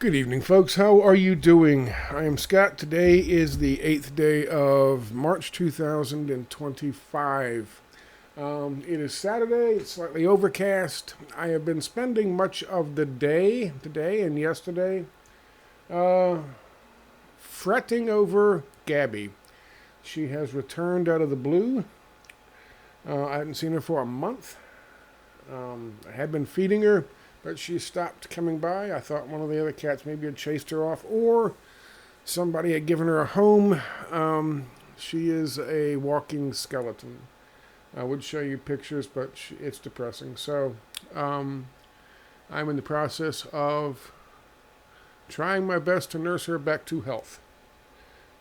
Good evening, folks. How are you doing? I am Scott. Today is the 8th day of March 2025. It is Saturday. It's slightly overcast. I have been spending much of the day, today and yesterday, uh, fretting over Gabby. She has returned out of the blue. I hadn't seen her for a month. I had been feeding her, but she stopped coming by. I thought one of the other cats maybe had chased her off, or somebody had given her a home. She is a walking skeleton. I would show you pictures, but it's depressing. So I'm in the process of trying my best to nurse her back to health.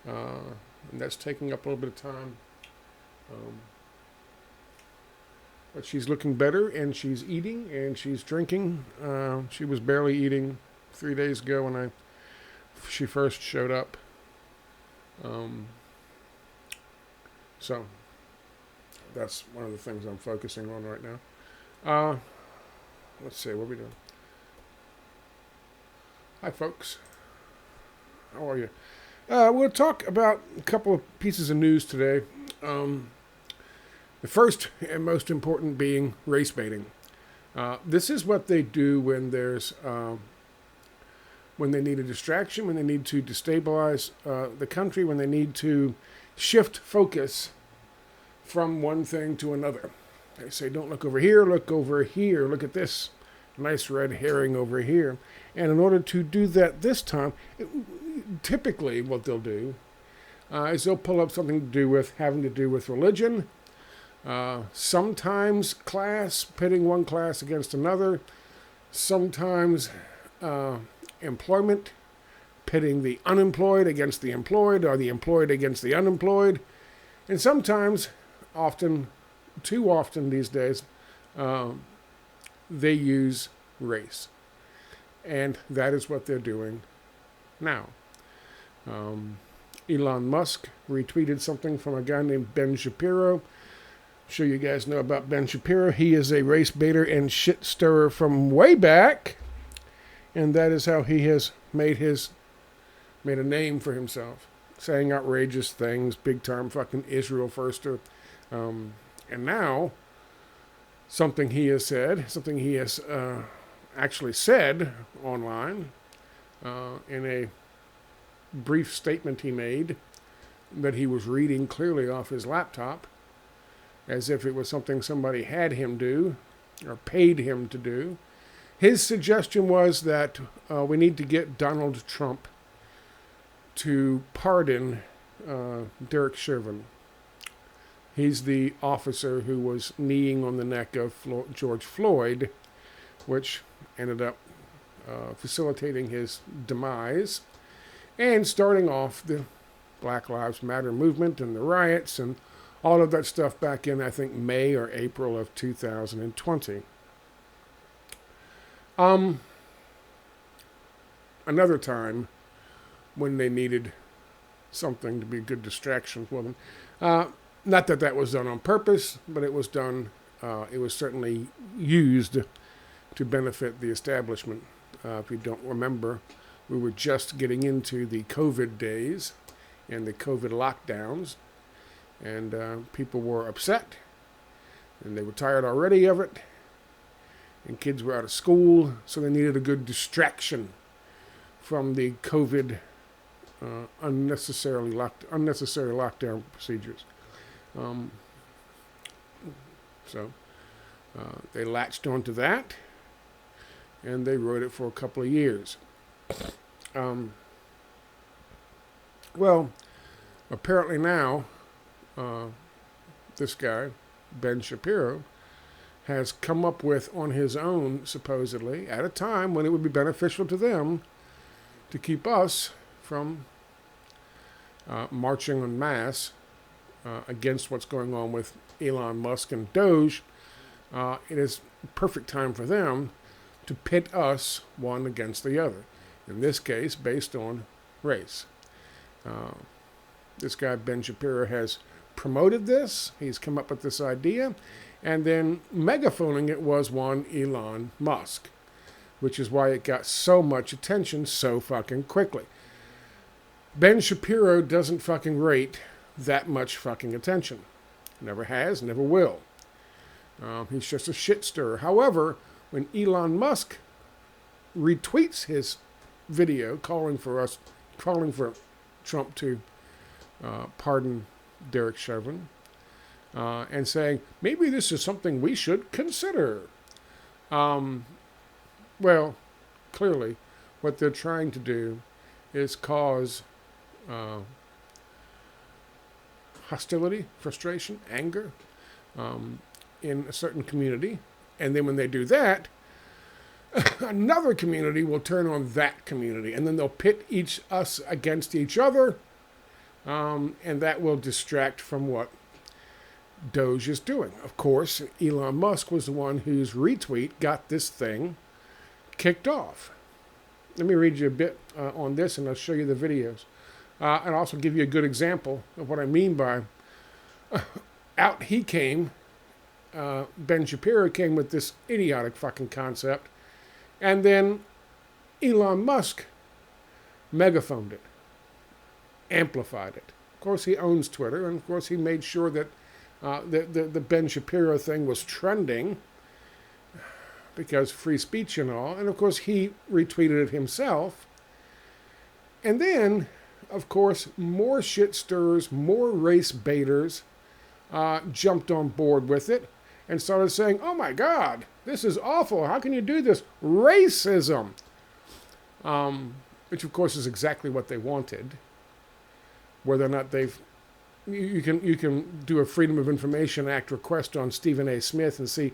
And that's taking up a little bit of time. But she's looking better, and she's eating, and she's drinking. She was barely eating 3 days ago when she first showed up. So that's one of the things I'm focusing on right now. Let's see, what are we doing? Hi, folks. How are you? We'll talk about a couple of pieces of news today. The first and most important being race baiting. This is what they do when when they need a distraction, when they need to destabilize the country, when they need to shift focus from one thing to another. They say, don't look over here, look over here, look at this nice red herring over here. And in order to do that this time, typically what they'll do is they'll pull up something having to do with religion. Sometimes class, pitting one class against another. Sometimes employment, pitting the unemployed against the employed, or the employed against the unemployed. And sometimes, too often these days, they use race. And that is what they're doing now. Elon Musk retweeted something from a guy named Ben Shapiro. Sure you guys know about Ben Shapiro. He is a race baiter and shit stirrer from way back, and that is how he has made a name for himself, saying outrageous things, big time fucking Israel firster. And now something he has actually said online in a brief statement he made that he was reading clearly off his laptop, as if it was something somebody had him do or paid him to do. His suggestion was that we need to get Donald Trump to pardon Derek Chauvin. He's the officer who was kneeing on the neck of George Floyd, which ended up facilitating his demise and starting off the Black Lives Matter movement and the riots and all of that stuff back in, I think, May or April of 2020. Another time when they needed something to be a good distraction for them. Not that that was done on purpose, but it was done, it was certainly used to benefit the establishment. If you don't remember, we were just getting into the COVID days and the COVID lockdowns. And people were upset, and they were tired already of it, and kids were out of school, so they needed a good distraction from the COVID unnecessary lockdown procedures. So they latched onto that, and they rode it for a couple of years. Well, apparently now, this guy, Ben Shapiro, has come up with on his own, supposedly, at a time when it would be beneficial to them to keep us from marching en masse against what's going on with Elon Musk and Doge. It is perfect time for them to pit us one against the other. In this case, based on race. This guy, Ben Shapiro, has promoted this. He's come up with this idea. And then megaphoning it was one Elon Musk. which is why it got so much attention so fucking quickly. Ben Shapiro doesn't fucking rate that much fucking attention. Never has, never will. He's just a shit stirrer. However, when Elon Musk retweets his video calling for Trump to pardon Derek Chauvin, and saying, maybe this is something we should consider. Well, clearly, what they're trying to do is cause hostility, frustration, anger in a certain community. And then when they do that, another community will turn on that community. And then they'll pit us against each other. And that will distract from what Doge is doing. Of course, Elon Musk was the one whose retweet got this thing kicked off. Let me read you a bit on this, and I'll show you the videos. And also give you a good example of what I mean by out he came. Ben Shapiro came with this idiotic fucking concept, and then Elon Musk megaphoned it, amplified it. Of course, he owns Twitter, and of course, he made sure that the Ben Shapiro thing was trending because free speech and all. And of course, he retweeted it himself. And then, of course, more shit stirrers, more race baiters jumped on board with it and started saying, oh my God, this is awful. How can you do this? Racism. Which, of course, is exactly what they wanted. Whether or not you can do a Freedom of Information Act request on Stephen A. Smith and see,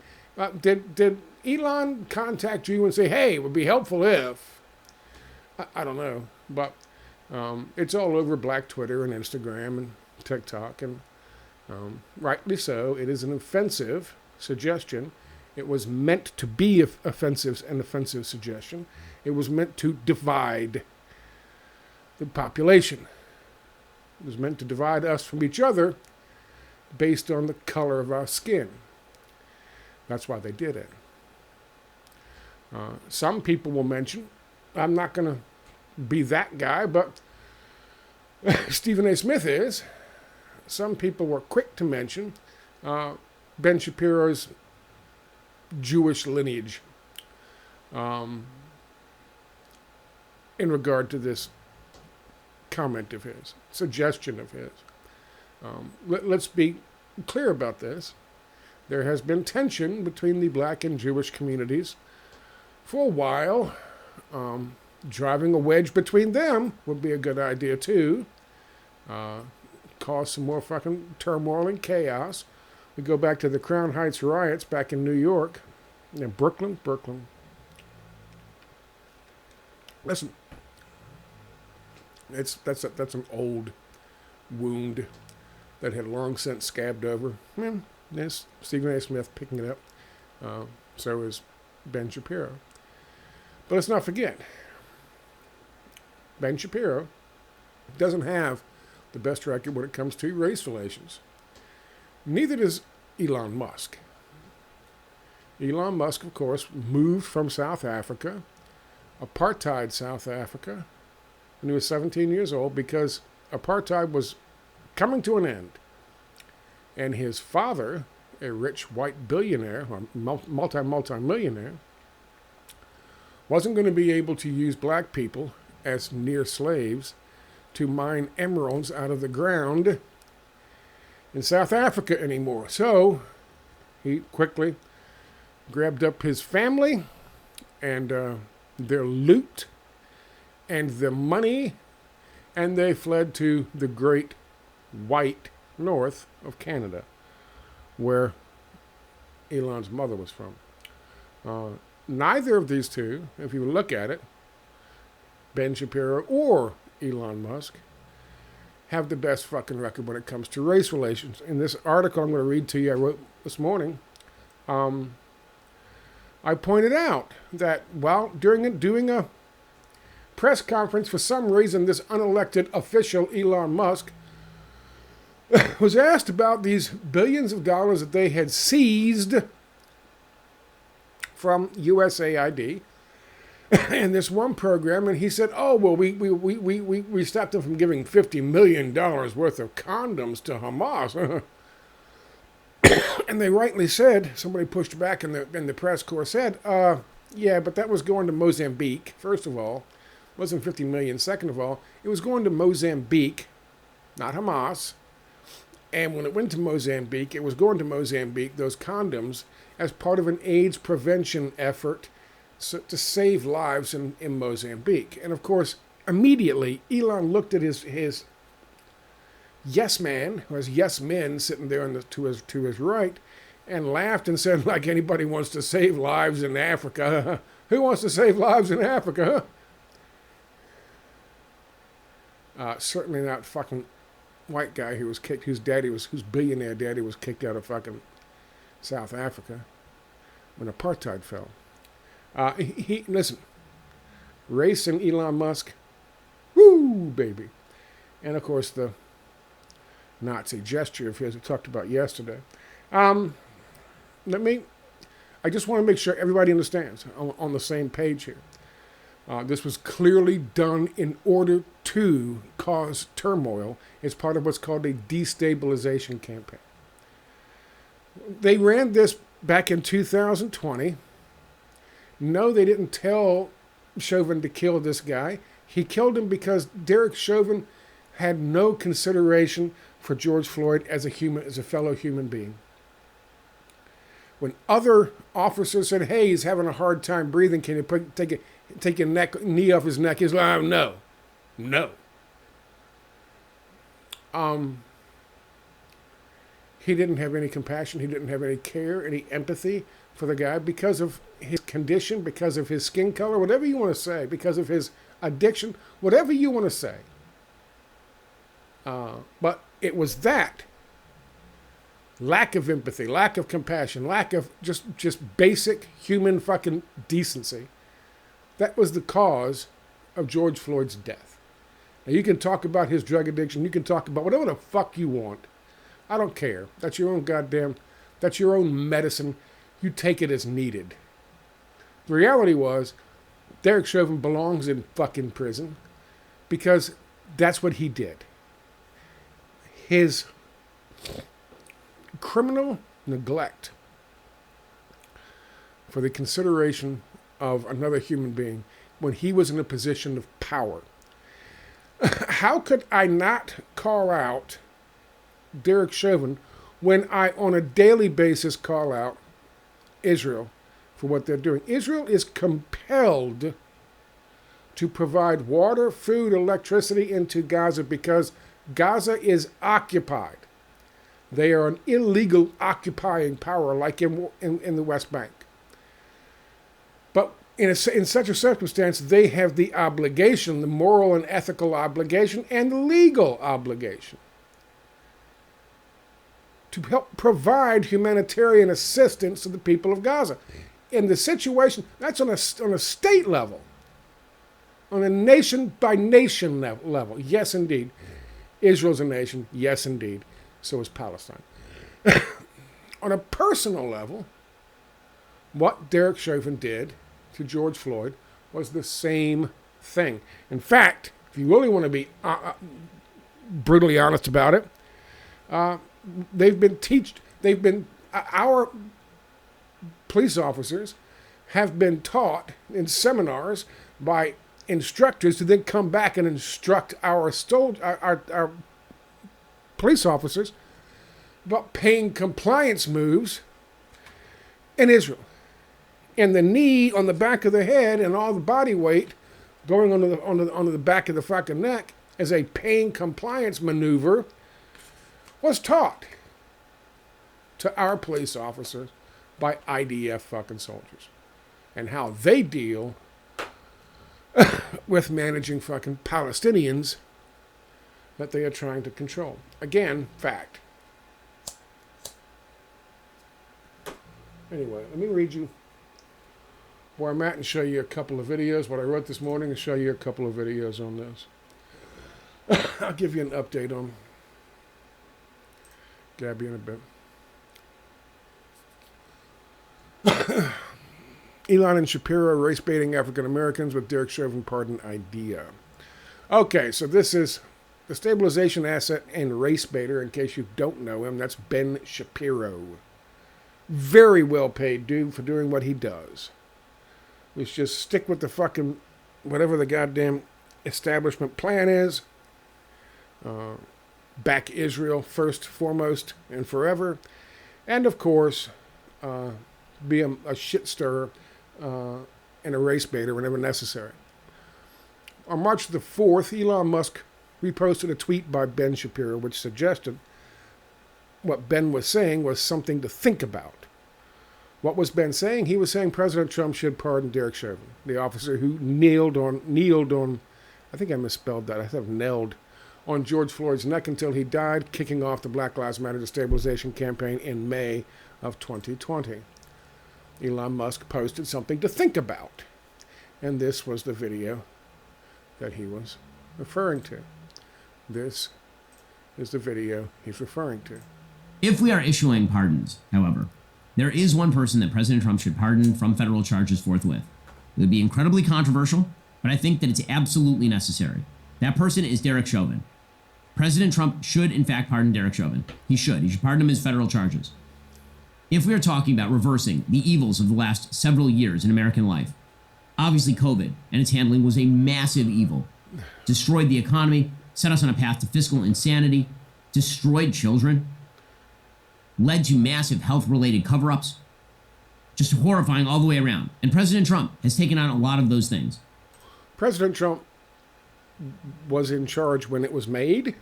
did Elon contact you and say, hey, it would be helpful if, I don't know, but it's all over Black Twitter and Instagram and TikTok, and rightly so. It is an offensive suggestion. It was meant to be an offensive suggestion. It was meant to divide the population. It was meant to divide us from each other based on the color of our skin. That's why they did it. Some people will mention, I'm not going to be that guy, but Stephen A. Smith is. Some people were quick to mention Ben Shapiro's Jewish lineage in regard to this comment of his, suggestion of his. Let's be clear about this. There has been tension between the black and Jewish communities for a while. Driving a wedge between them would be a good idea too. Cause some more fucking turmoil and chaos. We go back to the Crown Heights riots back in New York. Brooklyn. Listen, that's an old wound that had long since scabbed over. There's Stephen A. Smith picking it up. So is Ben Shapiro. But let's not forget, Ben Shapiro doesn't have the best record when it comes to race relations. Neither does Elon Musk. Elon Musk, of course, moved from South Africa, apartheid South Africa, when he was 17 years old because apartheid was coming to an end. And his father, a rich white billionaire, or multi-millionaire, wasn't going to be able to use black people as near slaves to mine emeralds out of the ground in South Africa anymore. So he quickly grabbed up his family and their loot and the money, and they fled to the great white north of Canada, where Elon's mother was from. Neither of these two, if you look at it, Ben Shapiro or Elon Musk, have the best fucking record when it comes to race relations. In this article I'm going to read to you, I wrote this morning, I pointed out that while doing a press conference, for some reason this unelected official, Elon Musk, was asked about these billions of dollars that they had seized from USAID in this one program, and he said, "Oh well, we stopped them from giving $50 million worth of condoms to Hamas." And they rightly said, somebody pushed back in the press corps said, "Yeah, but that was going to Mozambique. First of all, it wasn't 50 million. Second of all, it was going to Mozambique, not Hamas." And when it went to Mozambique, it was going to Mozambique, those condoms, as part of an AIDS prevention effort to save lives in Mozambique. And of course, immediately, Elon looked at his yes man, who has yes men sitting there to his right, and laughed and said, like anybody wants to save lives in Africa. Who wants to save lives in Africa? Certainly not fucking white guy who was kicked, whose billionaire daddy was kicked out of fucking South Africa when apartheid fell. Listen, race and Elon Musk, woo, baby. And of course the Nazi gesture of his we talked about yesterday. I just want to make sure everybody understands on the same page here. This was clearly done in order to cause turmoil. It's part of what's called a destabilization campaign. They ran this back in 2020. No, they didn't tell Chauvin to kill this guy. He killed him because Derek Chauvin had no consideration for George Floyd as a fellow human being. When other officers said, "Hey, he's having a hard time breathing. Can you take a knee off his neck?" He's like, "Oh, no." He didn't have any compassion. He didn't have any care, any empathy for the guy because of his condition, because of his skin color, whatever you want to say, because of his addiction, whatever you want to say. But it was that lack of empathy, lack of compassion, lack of just basic human fucking decency. That was the cause of George Floyd's death. Now, you can talk about his drug addiction. You can talk about whatever the fuck you want. I don't care. That's your own medicine. You take it as needed. The reality was, Derek Chauvin belongs in fucking prison because that's what he did. His criminal neglect for the consideration of another human being when he was in a position of power. How could I not call out Derek Chauvin when I, on a daily basis, call out Israel for what they're doing? Israel is compelled to provide water, food, electricity into Gaza because Gaza is occupied. They are an illegal occupying power like in the West Bank. But in such a circumstance, they have the obligation, the moral and ethical obligation, and the legal obligation to help provide humanitarian assistance to the people of Gaza. In the situation, that's on a state level, on a nation-by-nation level. Yes, indeed. Israel's a nation. Yes, indeed. So is Palestine. On a personal level, what Derek Chauvin did to George Floyd was the same thing. In fact, if you really want to be brutally honest about it, our police officers have been taught in seminars by instructors who then come back and instruct our police officers about paying compliance moves in Israel. And the knee on the back of the head and all the body weight going onto the back of the fucking neck as a paying compliance maneuver was taught to our police officers by IDF fucking soldiers. And how they deal with managing fucking Palestinians that they are trying to control. Again, fact. Anyway, let me read you where I'm at and show you a couple of videos, what I wrote this morning, and show you a couple of videos on this. I'll give you an update on Gabby in a bit. Elon and Shapiro race baiting African Americans with Derek Chauvin pardon idea. Okay, so this is the stabilization asset and race baiter. In case you don't know him, that's Ben Shapiro. Very well paid dude for doing what he does. Let's just stick with the fucking whatever the goddamn establishment plan is. Back Israel first, foremost, and forever. And of course, be a shit stirrer and a race baiter whenever necessary. On March the 4th, Elon Musk reposted a tweet by Ben Shapiro, which suggested what Ben was saying was something to think about. What was Ben saying? He was saying President Trump should pardon Derek Chauvin, the officer who kneeled on, I think I misspelled that, I have knelled, on George Floyd's neck until he died, kicking off the Black Lives Matter destabilization campaign in May of 2020. Elon Musk posted something to think about. And this was the video that he was referring to. This is the video he's referring to. If we are issuing pardons, however, there is one person that President Trump should pardon from federal charges forthwith. It would be incredibly controversial, but I think that it's absolutely necessary. That person is Derek Chauvin. President Trump should, in fact, pardon Derek Chauvin. He should. He should pardon him his federal charges. If we are talking about reversing the evils of the last several years in American life, obviously COVID and its handling was a massive evil. Destroyed the economy, set us on a path to fiscal insanity, destroyed children, led to massive health-related cover-ups, just horrifying all the way around. And President Trump has taken on a lot of those things. President Trump was in charge when it was made,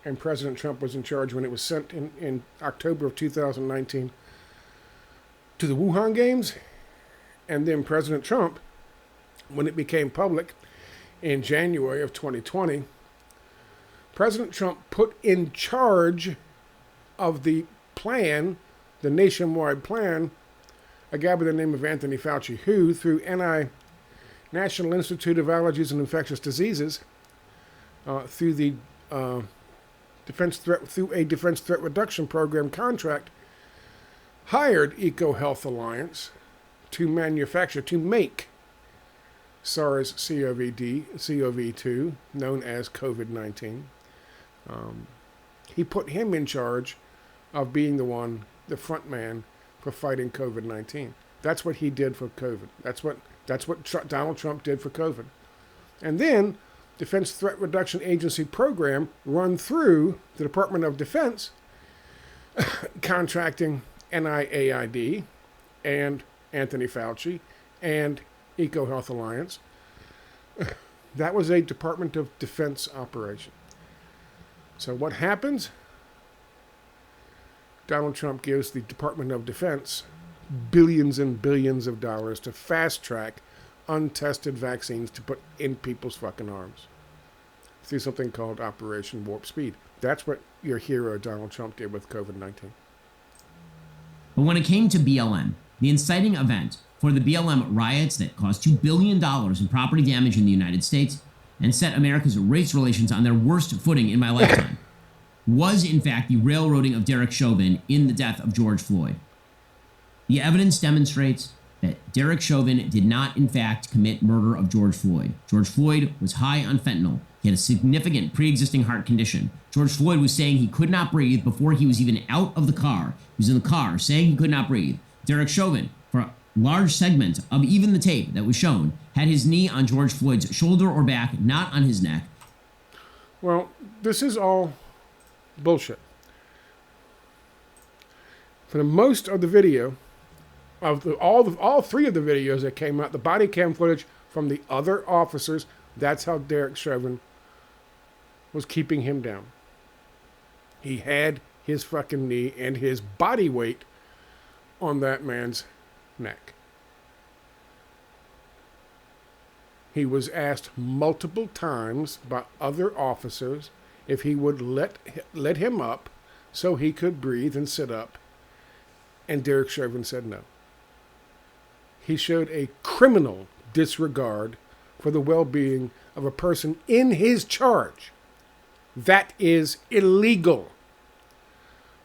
and President Trump was in charge when it was sent in October of 2019 to the Wuhan Games, and then President Trump, when it became public in January of 2020, President Trump put in charge of the plan, the nationwide plan, a guy by the name of Anthony Fauci, who, through National Institute of Allergies and Infectious Diseases, through a defense threat reduction program contract, hired EcoHealth Alliance to make SARS-CoV-2, known as COVID-19. He put him in charge of being the front man for fighting COVID-19. That's what he did for COVID. That's what Donald Trump did for COVID. And then, Defense Threat Reduction Agency program run through the Department of Defense, contracting NIAID and Anthony Fauci and EcoHealth Alliance. That was a Department of Defense operation. So what happens? Donald Trump gives the Department of Defense billions and billions of dollars to fast-track untested vaccines to put in people's fucking arms through something called Operation Warp Speed. That's what your hero Donald Trump did with COVID-19. But when it came to BLM, the inciting event for the BLM riots that caused $2 billion in property damage in the United States and set America's race relations on their worst footing in my lifetime, was in fact the railroading of Derek Chauvin in the death of George Floyd. The evidence demonstrates that Derek Chauvin did not in fact commit murder of George Floyd. George Floyd was high on fentanyl. He had a significant pre-existing heart condition. George Floyd was saying he could not breathe before he was even out of the car. He was in the car saying he could not breathe. Derek Chauvin, for a large segment of even the tape that was shown, had his knee on George Floyd's shoulder or back, not on his neck. Well, this is all bullshit. For the most of the video, all three of the videos that came out, the body cam footage from the other officers, that's how Derek Chauvin was keeping him down. He had his fucking knee and his body weight on that man's neck. He was asked multiple times by other officers if he would let him up so he could breathe and sit up, and Derek Chauvin said no. He showed a criminal disregard for the well-being of a person in his charge. That is illegal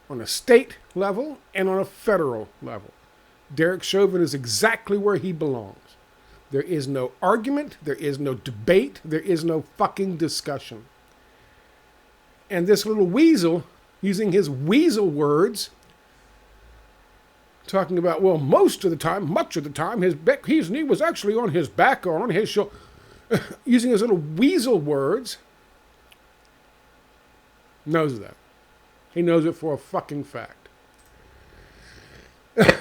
on a state level and on a federal level. Derek Chauvin is exactly where he belongs. There is no argument, there is no debate, there is no fucking discussion. And this little weasel, using his weasel words, talking about, well, most of the time, much of the time, his knee was actually on his back or on his shoulder, using his little weasel words, knows that. He knows it for a fucking fact.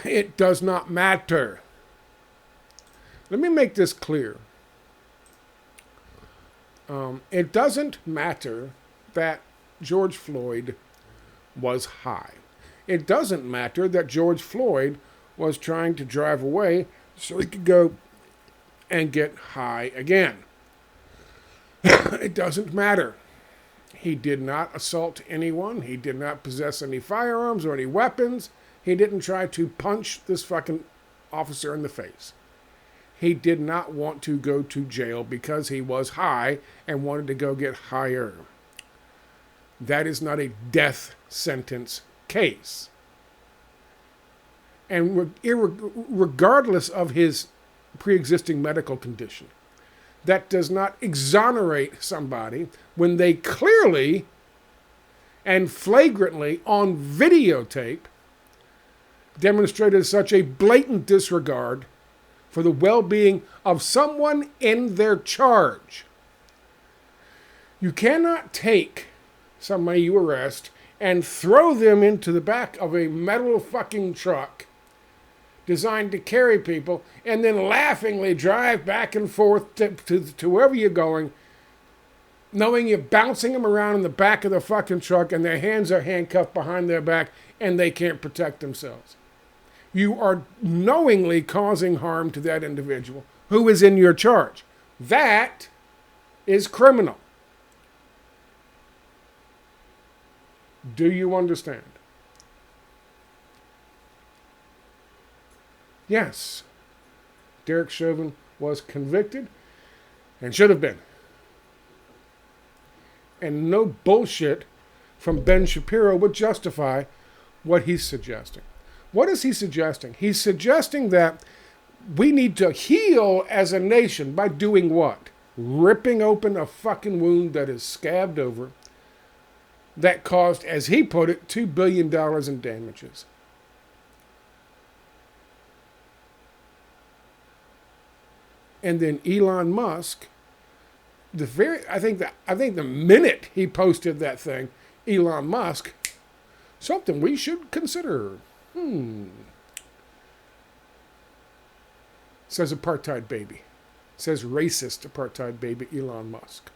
It does not matter. Let me make this clear. It doesn't matter that George Floyd was high. It doesn't matter that George Floyd was trying to drive away so he could go and get high again. It doesn't matter. He did not assault anyone. He did not possess any firearms or any weapons. He didn't try to punch this fucking officer in the face. He did not want to go to jail because he was high and wanted to go get higher. That is not a death sentence case. And regardless of his pre-existing medical condition, that does not exonerate somebody when they clearly and flagrantly on videotape demonstrated such a blatant disregard for the well-being of someone in their charge. You cannot take somebody you arrest and throw them into the back of a metal fucking truck designed to carry people and then laughingly drive back and forth to wherever you're going, knowing you're bouncing them around in the back of the fucking truck and their hands are handcuffed behind their back and they can't protect themselves. You are knowingly causing harm to that individual who is in your charge. That is criminal. Do you understand? Yes, Derek Chauvin was convicted and should have been. And no bullshit from Ben Shapiro would justify what he's suggesting. What is he suggesting? He's suggesting that we need to heal as a nation by doing what? Ripping open a fucking wound that is scabbed over that caused, as he put it, $2 billion in damages. And then Elon Musk, I think the minute he posted that thing, Elon Musk, something we should consider. Says apartheid baby. Says racist apartheid baby Elon Musk.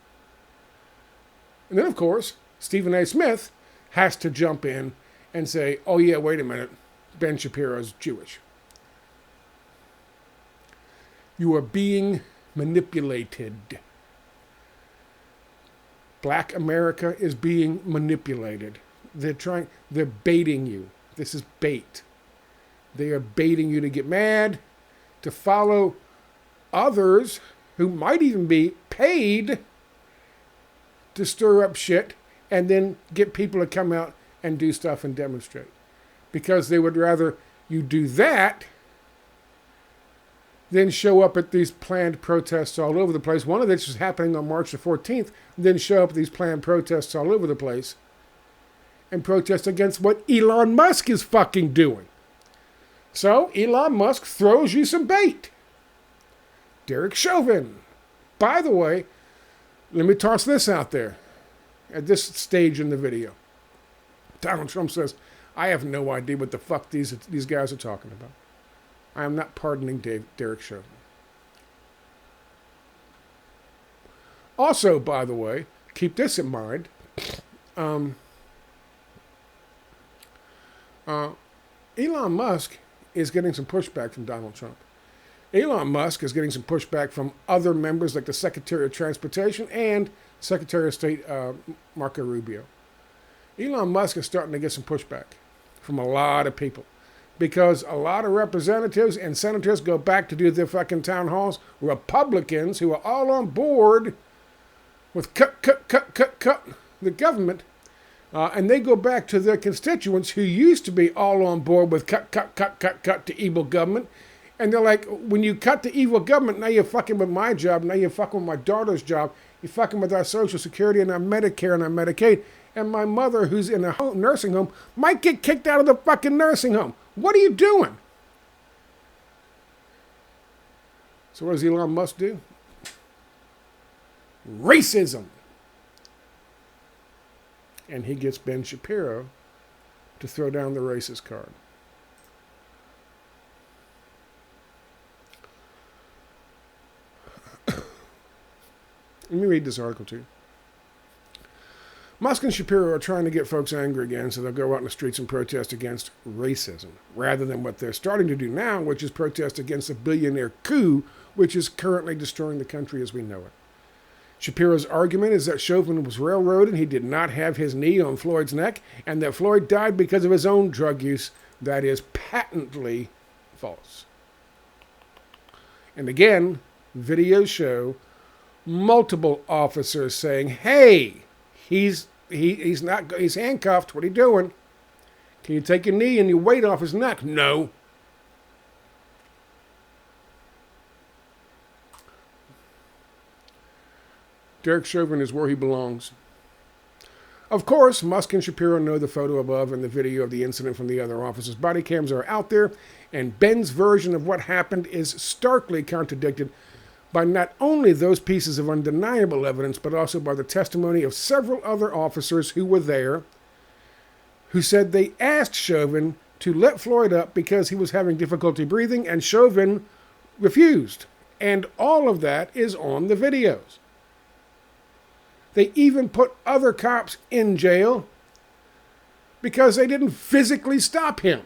And then, of course, Stephen A. Smith has to jump in and say, oh yeah, wait a minute, Ben Shapiro's Jewish. You are being manipulated. Black America is being manipulated. They're baiting you. This is bait. They are baiting you to get mad, to follow others who might even be paid to stir up shit and then get people to come out and do stuff and demonstrate. Because they would rather you do that than show up at these planned protests all over the place. One of which is happening on March the 14th, then show up at these planned protests all over the place and protest against what Elon Musk is fucking doing. So Elon Musk throws you some bait. Derek Chauvin. By the way, let me toss this out there at this stage in the video. Donald Trump says, I have no idea what the fuck these guys are talking about. I am not pardoning Derek Chauvin. Also, by the way, keep this in mind. Elon Musk is getting some pushback from Donald Trump. Elon Musk is getting some pushback from other members like the Secretary of Transportation and Secretary of State Marco Rubio. Elon Musk is starting to get some pushback from a lot of people because a lot of representatives and senators go back to do their fucking town halls. Republicans who are all on board with cut the government And they go back to their constituents who used to be all on board with cut to evil government. And they're like, when you cut to evil government, now you're fucking with my job, now you're fucking with my daughter's job, you're fucking with our Social Security and our Medicare and our Medicaid. And my mother, who's in a nursing home, might get kicked out of the fucking nursing home. What are you doing? So what does Elon Musk do? Racism. And he gets Ben Shapiro to throw down the racist card. Let me read this article to you. Musk and Shapiro are trying to get folks angry again, so they'll go out in the streets and protest against racism, rather than what they're starting to do now, which is protest against a billionaire coup, which is currently destroying the country as we know it. Shapiro's argument is that Chauvin was railroaded, he did not have his knee on Floyd's neck, and that Floyd died because of his own drug use. That is patently false. And again, videos show multiple officers saying, hey, he's handcuffed. What are you doing? Can you take your knee and your weight off his neck? No. Derek Chauvin is where he belongs. Of course, Musk and Shapiro know the photo above and the video of the incident from the other officers' body cams are out there, and Ben's version of what happened is starkly contradicted by not only those pieces of undeniable evidence, but also by the testimony of several other officers who were there, who said they asked Chauvin to let Floyd up because he was having difficulty breathing, and Chauvin refused. And all of that is on the videos. They even put other cops in jail because they didn't physically stop him,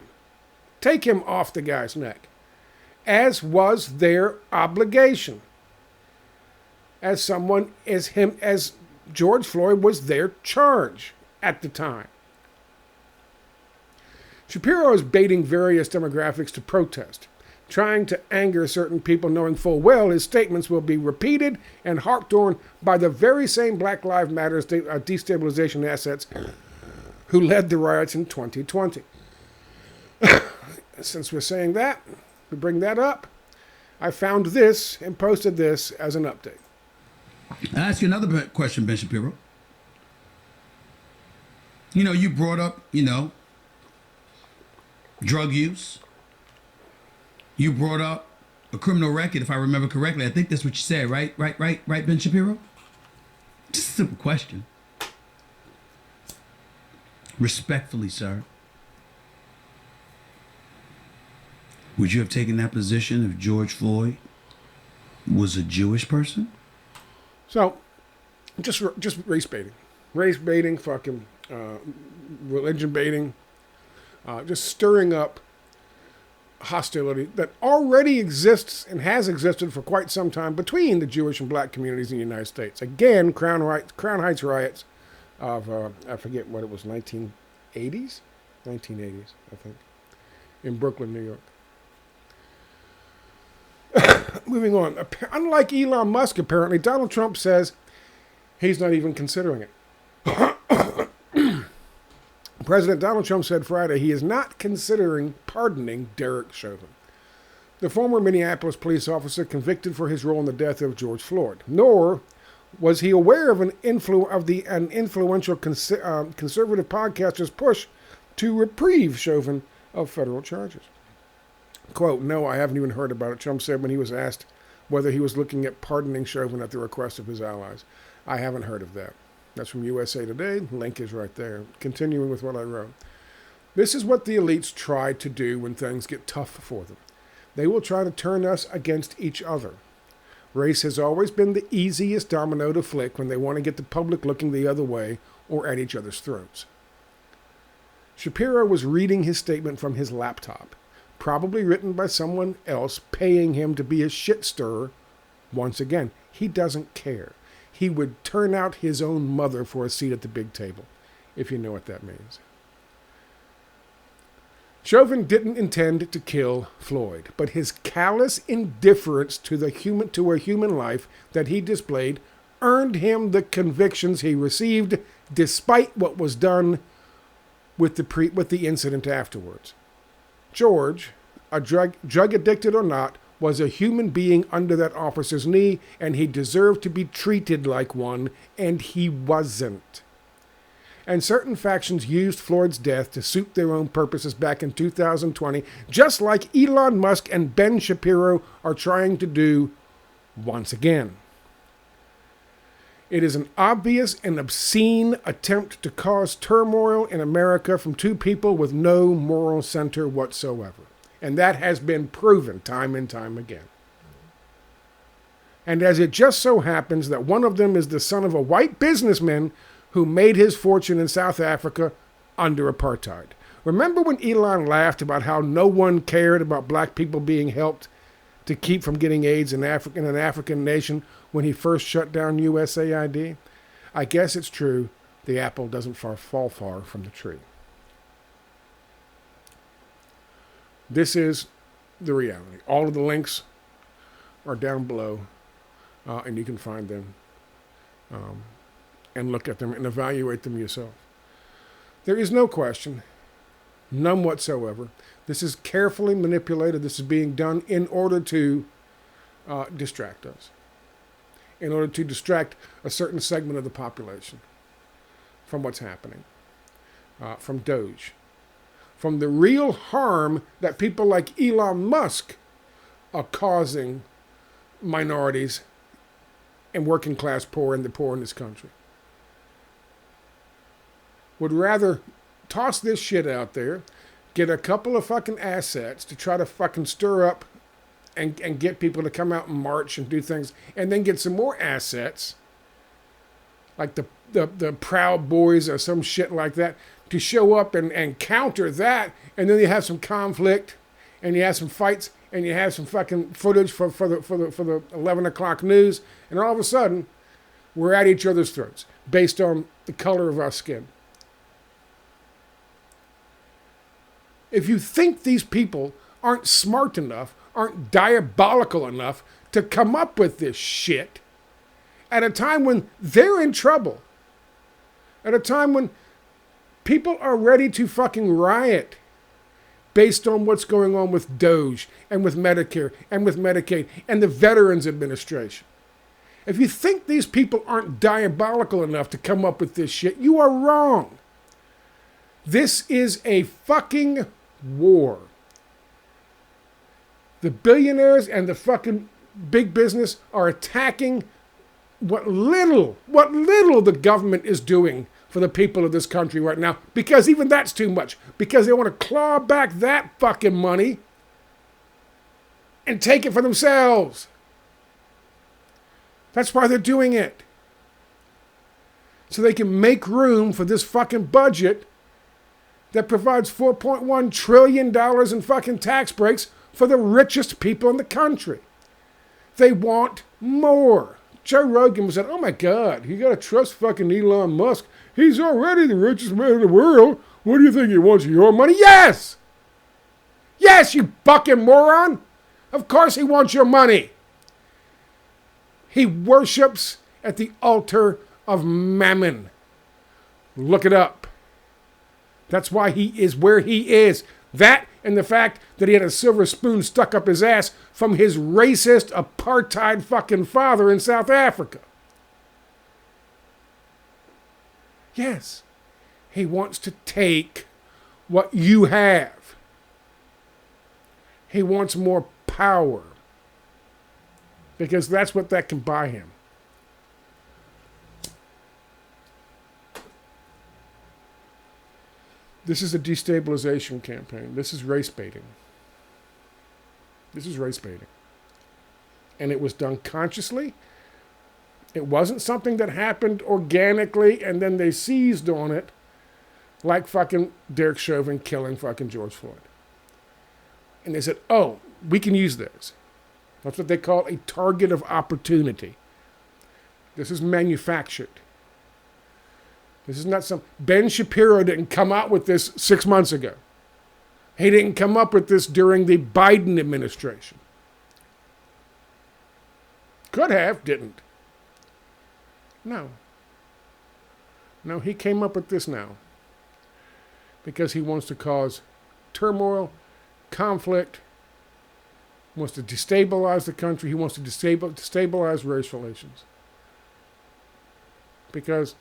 take him off the guy's neck, as was their obligation. As George Floyd was their charge at the time. Shapiro is baiting various demographics to protest, trying to anger certain people, knowing full well his statements will be repeated and harped on by the very same Black Lives Matter destabilization assets who led the riots in 2020. Since we're saying that, we bring that up. I found this and posted this as an update. I'll ask you another question, Ben Shapiro. You brought up, drug use. You brought up a criminal record, if I remember correctly. I think that's what you said, right? Right, Ben Shapiro? Just a simple question. Respectfully, sir. Would you have taken that position if George Floyd was a Jewish person? So, just race baiting, fucking religion baiting, just stirring up hostility that already exists and has existed for quite some time between the Jewish and black communities in the United States. Again, Crown Heights riots of, I forget what it was, 1980s, I think, in Brooklyn, New York. Moving on. Unlike Elon Musk, apparently, Donald Trump says he's not even considering it. President Donald Trump said Friday he is not considering pardoning Derek Chauvin, the former Minneapolis police officer convicted for his role in the death of George Floyd. Nor was he aware of an influential conservative podcaster's push to reprieve Chauvin of federal charges. Quote, no, I haven't even heard about it, Trump said when he was asked whether he was looking at pardoning Chauvin at the request of his allies. I haven't heard of that. That's from USA Today. Link is right there. Continuing with what I wrote. This is what the elites try to do when things get tough for them. They will try to turn us against each other. Race has always been the easiest domino to flick when they want to get the public looking the other way or at each other's throats. Shapiro was reading his statement from his laptop, probably written by someone else paying him to be a shit stirrer. Once again, he doesn't care. He would turn out his own mother for a seat at the big table, if you know what that means. Chauvin didn't intend to kill Floyd, but his callous indifference to a human life that he displayed earned him the convictions he received, despite what was done with the incident afterwards. George, a drug addicted or not, was a human being under that officer's knee, and he deserved to be treated like one, and he wasn't. And certain factions used Floyd's death to suit their own purposes back in 2020, just like Elon Musk and Ben Shapiro are trying to do once again. It is an obvious and obscene attempt to cause turmoil in America from two people with no moral center whatsoever. And that has been proven time and time again. And as it just so happens that one of them is the son of a white businessman who made his fortune in South Africa under apartheid. Remember when Elon laughed about how no one cared about black people being helped to keep from getting AIDS in an African nation when he first shut down USAID? I guess it's true. The apple doesn't fall far from the tree. This is the reality. All of the links are down below, and you can find them and look at them and evaluate them yourself. There is no question, none whatsoever. This is carefully manipulated. This is being done in order to distract us, in order to distract a certain segment of the population from what's happening, from Doge, from the real harm that people like Elon Musk are causing minorities and working class poor and the poor in this country. Would rather toss this shit out there, get a couple of fucking assets to try to fucking stir up and get people to come out and march and do things, and then get some more assets, like the Proud Boys or some shit like that, to show up and counter that, and then you have some conflict, and you have some fights, and you have some fucking footage for the 11 o'clock news, and all of a sudden, we're at each other's throats based on the color of our skin. If you think these people aren't smart enough, aren't diabolical enough to come up with this shit at a time when they're in trouble, at a time when people are ready to fucking riot based on what's going on with Doge and with Medicare and with Medicaid and the Veterans Administration. If you think these people aren't diabolical enough to come up with this shit, you are wrong. This is a fucking war. The billionaires and the fucking big business are attacking what little the government is doing for the people of this country right now, because even that's too much, because they want to claw back that fucking money and take it for themselves. That's why they're doing it. So they can make room for this fucking budget that provides $4.1 trillion in fucking tax breaks for the richest people in the country. They want more. Joe Rogan said, oh my God, you gotta trust fucking Elon Musk. He's already the richest man in the world. What do you think he wants, your money? Yes! Yes, you fucking moron! Of course he wants your money. He worships at the altar of Mammon. Look it up. That's why he is where he is. That and the fact that he had a silver spoon stuck up his ass from his racist, apartheid fucking father in South Africa. Yes, he wants to take what you have. He wants more power. Because that's what that can buy him. This is a destabilization campaign. This is race baiting. This is race baiting. And it was done consciously. It wasn't something that happened organically and then they seized on it like fucking Derek Chauvin killing fucking George Floyd. And they said, oh, we can use this. That's what they call a target of opportunity. This is manufactured. This is not some... Ben Shapiro didn't come out with this 6 months ago. He didn't come up with this during the Biden administration. Could have, didn't. No. No, he came up with this now because he wants to cause turmoil, conflict, wants to destabilize the country. He wants to destabilize race relations. Because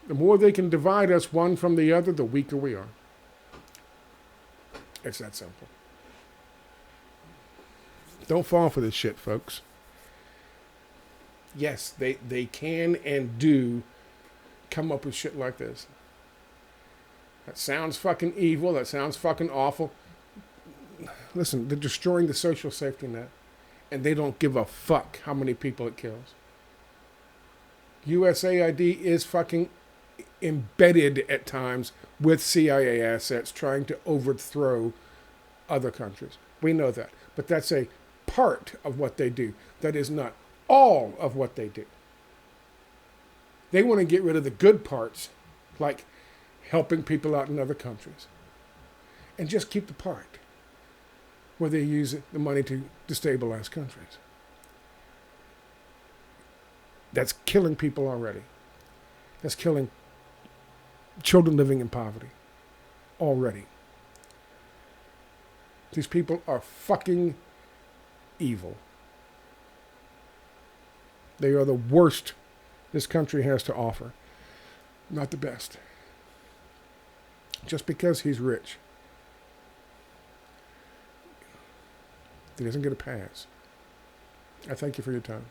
the more they can divide us one from the other, the weaker we are. It's that simple. Don't fall for this shit, folks. Yes, they can and do come up with shit like this. That sounds fucking evil. That sounds fucking awful. Listen, they're destroying the social safety net. And they don't give a fuck how many people it kills. USAID is fucking embedded at times with CIA assets trying to overthrow other countries. We know that. But that's a part of what they do. That is not all of what they do. They want to get rid of the good parts, like helping people out in other countries, and just keep the part where they use the money to destabilize countries. That's killing people already. That's killing children living in poverty already. These people are fucking evil. They are the worst this country has to offer. Not the best. Just because he's rich, he doesn't get a pass. I thank you for your time.